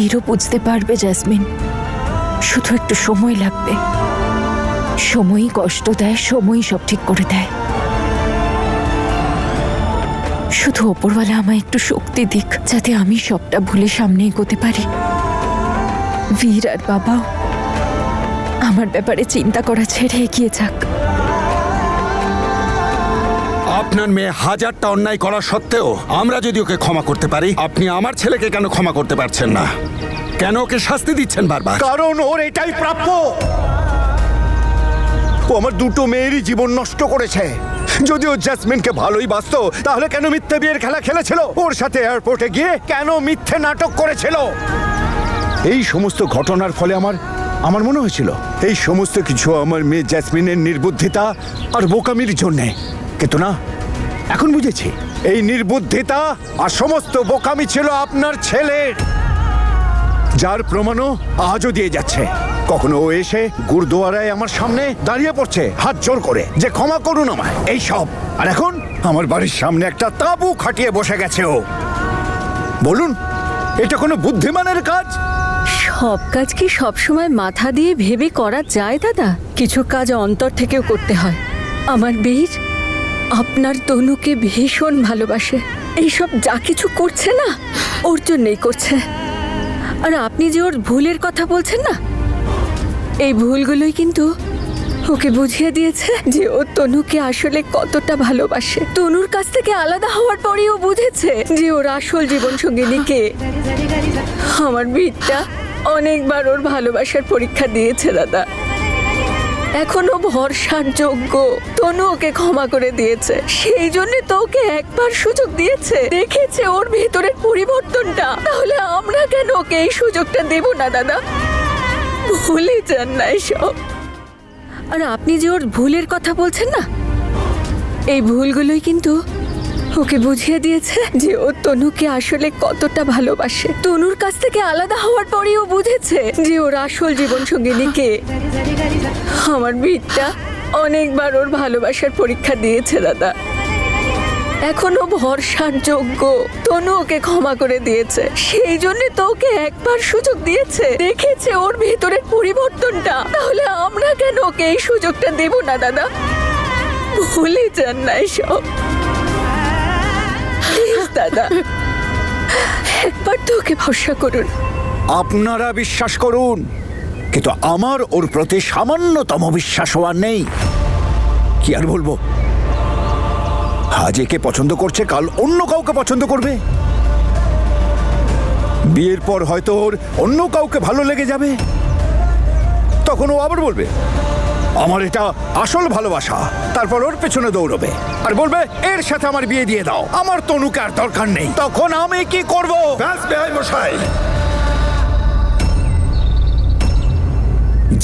বীরও বুঝতে পারবে জ্যাসমিন, শুধু একটু সময় লাগবে। সময়ই কষ্ট দেয়, সময়ই সব ঠিক করে দেয়। শুধু ওপরওয়ালা আমায় একটু শক্তি দিক, যাতে আমি সবটা ভুলে সামনে এগোতে পারি। বীর আর বাবাও আমার ব্যাপারে চিন্তা করা ছেড়ে এগিয়ে যাক। আপনার মেয়ে হাজারটা অন্যায় করা সত্ত্বেও আমরা যদি ওকে ক্ষমা করতে পারি, আপনি আমার ছেলেকে কেন ক্ষমা করতে পারছেন না? কেন ওকে শাস্তি দিচ্ছেন বারবার? কারণ ওর এটাই প্রাপ্য। ও আমার দুটো মেয়েরই জীবন নষ্ট করেছে। যদি ও জ্যাসমিনকে ভালোই বাসতো, তাহলে কেন মিথ্যে বিয়ের খেলা খেলেছিল? ওর সাথে এয়ারপোর্টে গিয়ে কেন মিথ্যে নাটক করেছিল? এই সমস্ত ঘটনার ফলে আমার মনে হয়েছিল এই সমস্ত কিছু আমার মেয়ে জ্যাসমিনের নির্বুদ্ধিতা আর বোকামির জন্যে। কিন্তু না, এখন বুঝেছি এই নির্বুদ্ধিতা আর সমস্ত বোকামি ছিল আপনার ছেলের, যার প্রমাণও আজও দিয়ে যাচ্ছে। কখনো ও এসে গুরুদুয়ারায় আমার সামনে দাঁড়িয়ে পড়ছে হাত জোর করে যে ক্ষমা করুন আমায়, এই সব। আর এখন আমার বাড়ির সামনে একটা তাঁবু খাটিয়ে বসে গেছে ও। বলুন, এটা কোনো বুদ্ধিমানের কাজ? সব কাজ কি সবসময় মাথা দিয়ে ভেবে করা যায় দাদা? কিছু কাজ অন্তর থেকেও করতে হয়। আমার বীর আপনার তনুকে ভীষণ ভালোবাসে। এইসব যা কিছু করছে না, ওর জন্যই করছে। আর আপনি যে ওর ভুলের কথা বলছেন না, এই ভুলগুলোই কিন্তু ওকে বুঝিয়ে দিয়েছে যে ও তনুকে আসলে কতটা ভালোবাসে। তনুর কাছ থেকে আলাদা হওয়ার পরেই ও বুঝেছে যে ওর আসল জীবন সঙ্গিনী কে। আমার বীরটা অনেকবার ওর ভালোবাসার পরীক্ষা দিয়েছে দাদা, এখনো ভরসার যোগ্য। তনু ওকে ক্ষমা করে দিয়েছে, সেই জন্য তো ওকে একবার সুযোগ দিয়েছে, দেখেছে ওর ভেতরের পরিবর্তনটা। তাহলে আমরা কেন ওকে এই সুযোগটা দেব না দাদা? ভুলে যান না এসব। আর আপনি যে ওর ভুলের কথা বলছেন না, এই ভুলগুলোই কিন্তু ওকে বুঝিয়ে দিয়েছে যে ও তনুকে আসলে কতটা ভালোবাসে। তনুর কাছ থেকে আলাদা হওয়ার পরেই ও বুঝেছে যে ওর আসল জীবন সঙ্গিনী কে। আমার বীরটা অনেকবার ওর ভালোবাসার পরীক্ষা দিয়েছে দাদা, এখনো ভরসার যোগ্য। তনু ওকে ক্ষমা করে দিয়েছে, সেই জন্য তো ওকে একবার সুযোগ দিয়েছে, দেখেছে ওর ভেতরের পরিবর্তনটা। তাহলে আমরা কেন ওকে এই সুযোগটা দেব না দাদা? ভুলে যান না এসব দাদা, একবার তো ওকে ভরসা করুন। আপনারা বিশ্বাস করুন, কিন্তু আমার ওর প্রতি সামান্যতম বিশ্বাস হওয়ার নেই। কি আর বলবো, আজ একে পছন্দ করছে, কাল অন্য কাউকে পছন্দ করবে। বিয়ের পর হয়তো ওর অন্য কাউকে ভালো লেগে যাবে, তখন ও আবার বলবে আমার এটা আসল ভালোবাসা। তারপর ওর পেছনে দৌড়বে আর বলবে এর সাথে আমার বিয়ে দিয়ে দাও, আমার তনুকে আর দরকার নেই। তখন আমি কি করব? ব্যাস বেআই মশাই,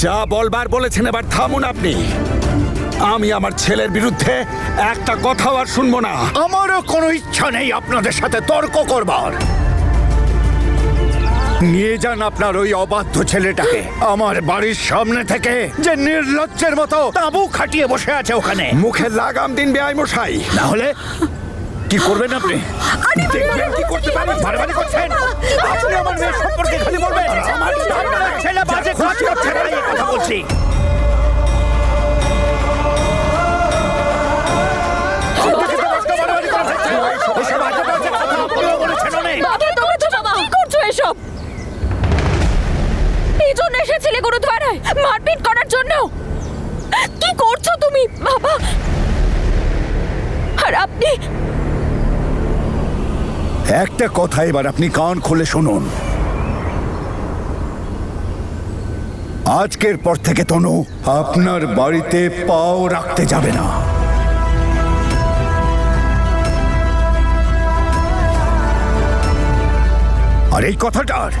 যা বলবার বলেছেন, এবার থামুন আপনি। আমি আমার ছেলের বিরুদ্ধে একটা কথাও আর শুনবো না। আমারও কোনো ইচ্ছা নেই আপনাদের সাথে তর্ক করবার। নিয়ে যান আপনার ওই অবাধ্য ছেলেটাকে আমার বাড়ির সামনে থেকে, যে নির্লজ্জের মতো তাঁবু খাটিয়ে বসে আছে ওখানে। মুখে লাগাম দিন বেআই মশাই, না হলে কি করবেন আপনি? দেখবেন কি করতে পারেন। বাড়াবাড়ি করছেন আপনি। আমার মেয়ের সম্পর্কে খালি বলবেন আমার ছেলে বাজে কাজ করছে, তাই এই কথা বলছি। কি করছো এসব? এই জন্য এসেছিলে গুরুদ্বারায় মারপিট করার জন্য? কি করছো তুমি বাবা? আর আপনি একটা কথা এবার আপনি কান খুলে শুনুন। আজকের পর থেকে তনু আপনার বাড়িতে পাও রাখতে যাবে না। আর এই কথাটার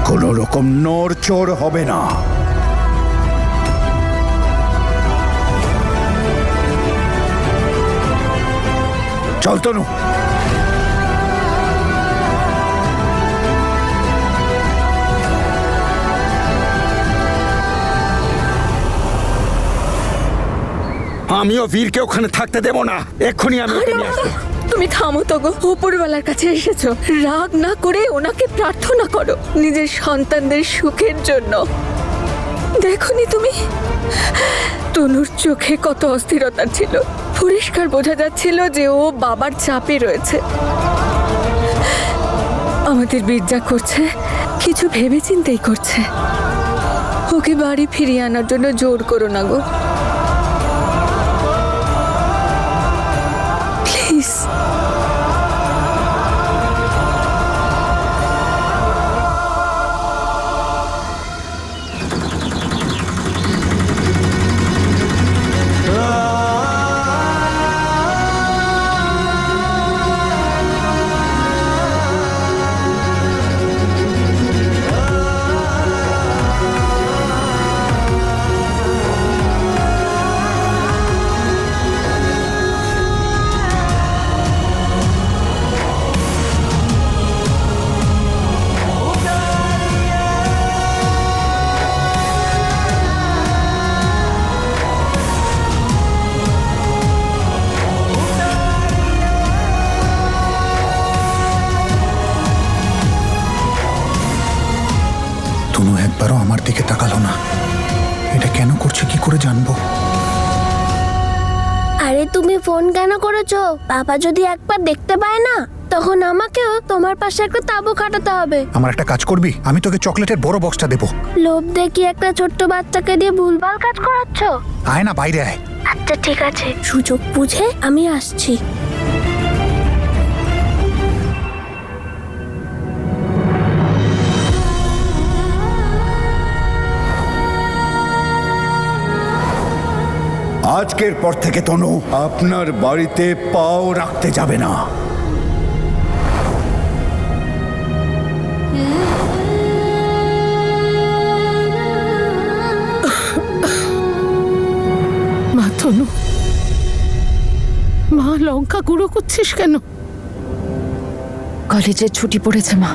কোনো রকম নড়চড় হবে না। চল তনু। আমিও বীরকে ওখানে থাকতে দেব না। এক্ষুনি আমি ওকে নিয়ে আসবো। তুমি থামো তো গো, উপরওয়ালার কাছে এসেছো, রাগ না করে ওনাকে প্রার্থনা করো নিজের সন্তানদের সুখের জন্য। দেখোনি তুমি তনুর চোখে কত অস্থিরতা ছিল, পরিষ্কার বোঝা যাচ্ছিল যে ও বাবার চাপে রয়েছে। আমাদের বীর যা করছে কিছু ভেবে চিন্তেই করছে। ওকে বাড়ি ফিরিয়ে আনার জন্য জোর করো না গো, প্লিজ। তনু একবারও আমার দিকে তাকালো না। এটা কেন করছে কি করে জানবো? আরে তুমি ফোন কেন করেছো? বাবা যদি একবার দেখতে পায় না, তখন আমাকেও তোমার পাশে একটা তাবু খাটাতে হবে। আমার একটা কাজ করবি, আমি তোকে চকলেটের বড় বক্সটা দেবো। লোভ দেখি একটা ছোট্ট বাচ্চাকে দিয়ে ভুলভাল কাজ করাচ্ছ। আয় না, বাইরে আয়। আচ্ছা ঠিক আছে, সুযোগ বুঝে আমি আসছি। আজকের পর থেকে তনু আপনার বাড়িতে পাও রাখতে যাবে না। মা তনু, মা লঙ্কা গুঁড়ো করছিস কেন? কলেজের ছুটি পড়েছে মা,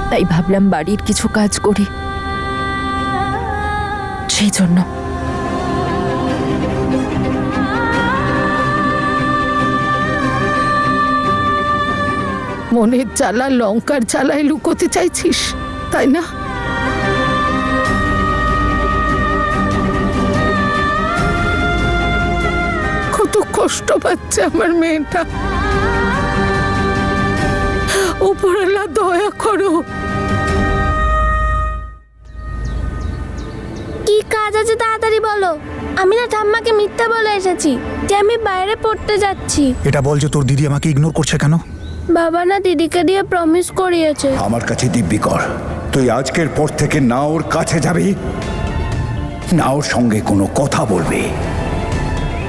তাই ভাবলাম বাড়ির কিছু কাজ করি, সেই জন্য। মনের জ্বালা লঙ্কার জ্বালায় লুকোতে চাইছিস, তাই না? কত কষ্ট পাচ্ছে আমার মেয়েটা, উপরওয়ালা দয়া করো। কি কাজ আছে তাড়াতাড়ি বলো। আমি না ঠাম্মাকে মিথ্যা বলে এসেছি যে আমি বাইরে পড়তে যাচ্ছি। এটা বল যে তোর দিদি আমাকে ইগনোর করছে কেন? বাবা না দিদিকে দিয়ে প্রমিস করিয়েছে। আমার কাছে দিব্যি কর, তুই আজকের পর থেকে না ওর কাছে যাবি, না ওর সঙ্গে কোনো কথা বলবি।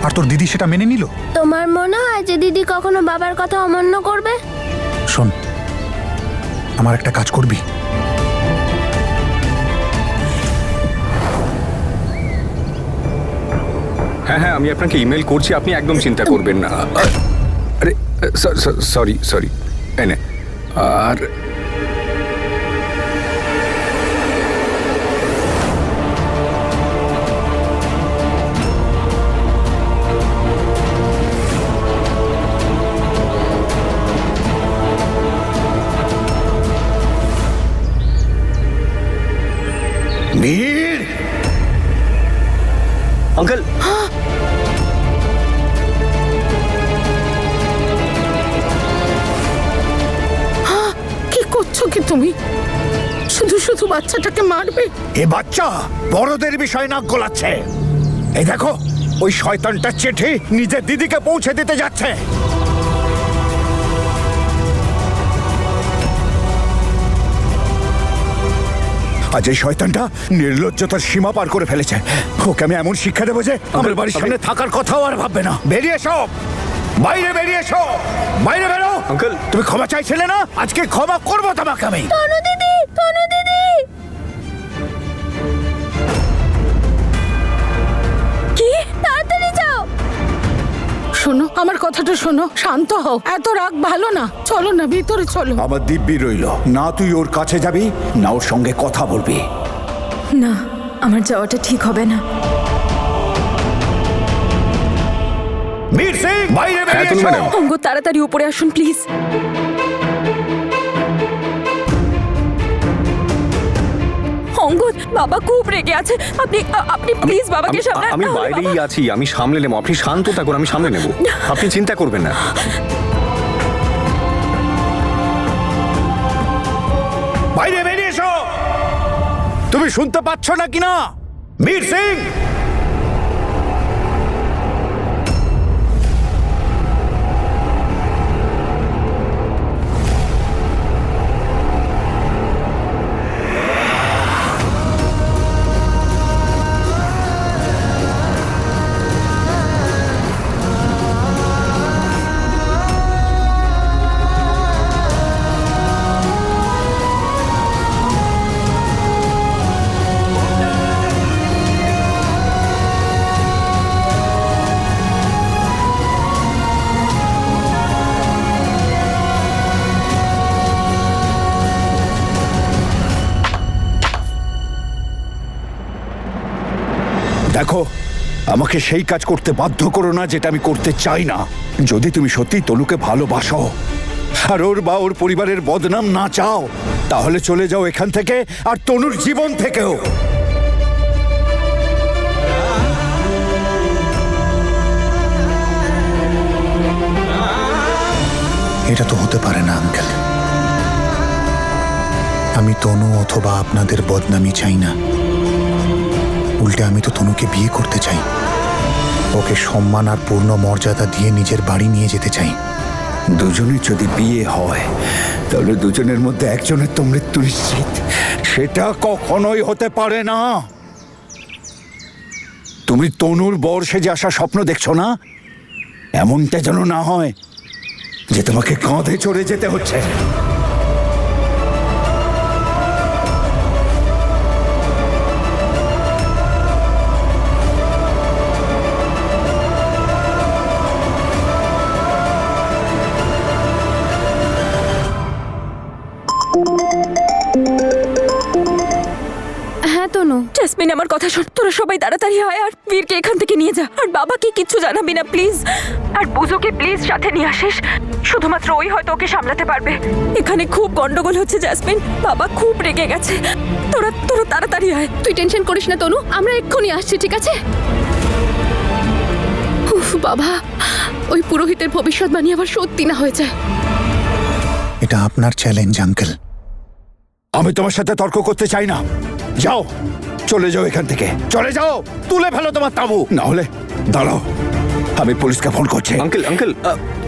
আর তোর দিদি সেটা মেনে নিল? তোমার মনে হয় যে দিদি কখনো বাবার কথা অমান্য করবে? শোন, আমার একটা কাজ করবি। হ্যাঁ হ্যাঁ, আমি আপনাকে ইমেল করছি, আপনি একদম চিন্তা করবেন না। আরে সরি সরি, এনে আর বীর, আঙ্কেল, কি করছো কি তুমি? শুধু শুধু বাচ্চাটাকে মারবে? এ বাচ্চা বড়দের বিষয় নাক গলাচ্ছে। এই দেখো, ওই শয়তানটা চিঠি নিজের দিদিকে পৌঁছে দিতে যাচ্ছে। আজ এই শয়তানটা নির্লজ্জতার সীমা পার করে ফেলেছে। ওকে আমি এমন শিক্ষা দেবো যে আমার বাড়ির সামনে থাকার কথাও আর ভাববে না। বেরিয়ে এসো, বাইরে বেরিয়ে এসো, বাইরে বেরো। আঙ্কেল, তুমি ক্ষমা চাইছিলে না, আজকে ক্ষমা করবো তোমাকে আমি। তনু দিদি, তনু দিদি। কি? তাড়াতাড়ি যাও। শোনো, আমার কথাটা শোনো, শান্ত হও, এত রাগ ভালো না। চলো না, ভিতরে চলো। আমার দিব্যি রইল, না তুই ওর কাছে যাবি না ওর সঙ্গে কথা বলবি। না, আমার যাওয়াটা ঠিক হবে না। বীর সিং বাইরে হ্যাঁ, বেরিয়ে তনু এসো। ম্যাডাম। অঙ্গ তাড়াতাড়ি উপরে আসুন প্লিজ। অঙ্গদ, বাবা খুব রেগে আছে। আপনি আপনি প্লিজ বাবাকে সামলান। আমি বাইরেই আছি, আমি সামলে নেবো। আপনি শান্ত থাকুন, আমি সামলে নেবো। আপনি চিন্তা করবেন না। বাইরে বেরিয়ে এসো। তুমি শুনতে পাচ্ছ না কিনা বীর সিং? দেখো, আমাকে সেই কাজ করতে বাধ্য করো না যেটা আমি করতে চাই না। যদি তুমি সত্যি তনুকে ভালোবাসো আর ওর বা ওর পরিবারের বদনাম না চাও, তাহলে চলে যাও এখান থেকে, আর তনুর জীবন থেকেও। এটা তো হতে পারে না আঙ্কেল। আমি তনু অথবা আপনাদের বদনামি চাই না। উল্টে আমি তো তনুকে বিয়ে করতে চাই। ওকে সম্মান আর পূর্ণ মর্যাদা দিয়ে নিজের বাড়ি নিয়ে যেতে চাই। দুজনের যদি বিয়ে হয় তাহলে দুজনের মধ্যে একজনের তো মৃত্যু নিশ্চিত। সেটা কখনোই হতে পারে না। তুমি তনুর বর সেজে আসা স্বপ্ন দেখছো না? এমনটা যেন না হয় যে তোমাকে কাঁধে চড়ে যেতে হচ্ছে। হ্যাঁ তনু, জাসমিন, আমার কথা শোন। তোরা সবাই তাড়াতাড়ি আয় আর বীরকে এখান থেকে নিয়ে যা। আর বাবাকে কিচ্ছু জানাবি না প্লিজ। আর বুঝোকে প্লিজ সাথে নিয়ে আসিস। শুধুমাত্র ওই হয়তো ওকে সামলাতে পারবে। এখানে খুব গন্ডগোল হচ্ছে জাসমিন, বাবা খুব রেগে গেছে। তোরা তোরা তাড়াতাড়ি আয়। তুই টেনশন করিস না তনু, আমরা এক্ষুনি আসছি, ঠিক আছে? উফ বাবা, ওই পুরোহিতের ভবিষ্যৎবাণী আবার সত্যি না হয়ে যায়। এটা আপনার চ্যালেঞ্জ আঙ্কেল। আমি তোমার সাথে তর্ক করতে চাই না। যাও, চলে যাও এখান থেকে, চলে যাও। তুলে ফেলো তোমার তাঁবু। না হলে দাঁড়াও, আমি পুলিশকে ফোন করছি। আঙ্কেল, আঙ্কেল,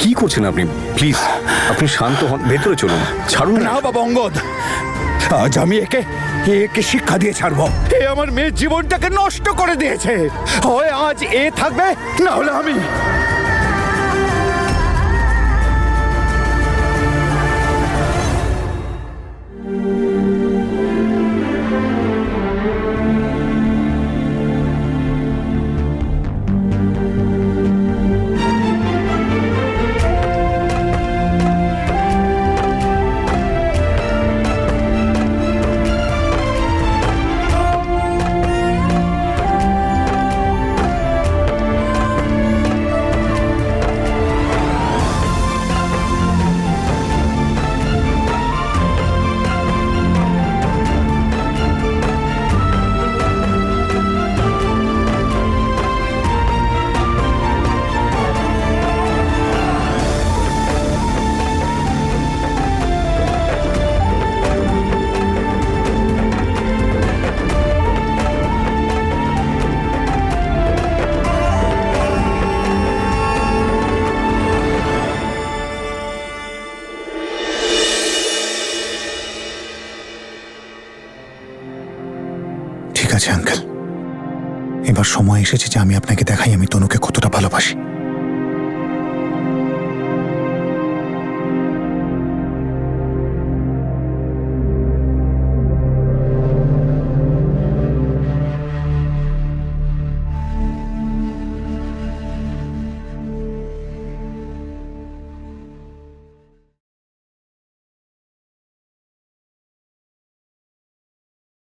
কি করছেন আপনি? প্লিজ আপনি শান্ত হন, ভেতরে চলুন। ছাড়ুন না বাবা অঙ্গদ, আজ আমি একে একে শিক্ষা দিয়ে ছাড়বো। এ আমার মেয়ের জীবনটাকে নষ্ট করে দিয়েছে। হয় আজ এ থাকবে, না হলে আমি। ঠিক আছে আঙ্কেল, এবার সময় এসেছে যে আমি আপনাকে দেখাই আমি তনুকে কতটা ভালোবাসি।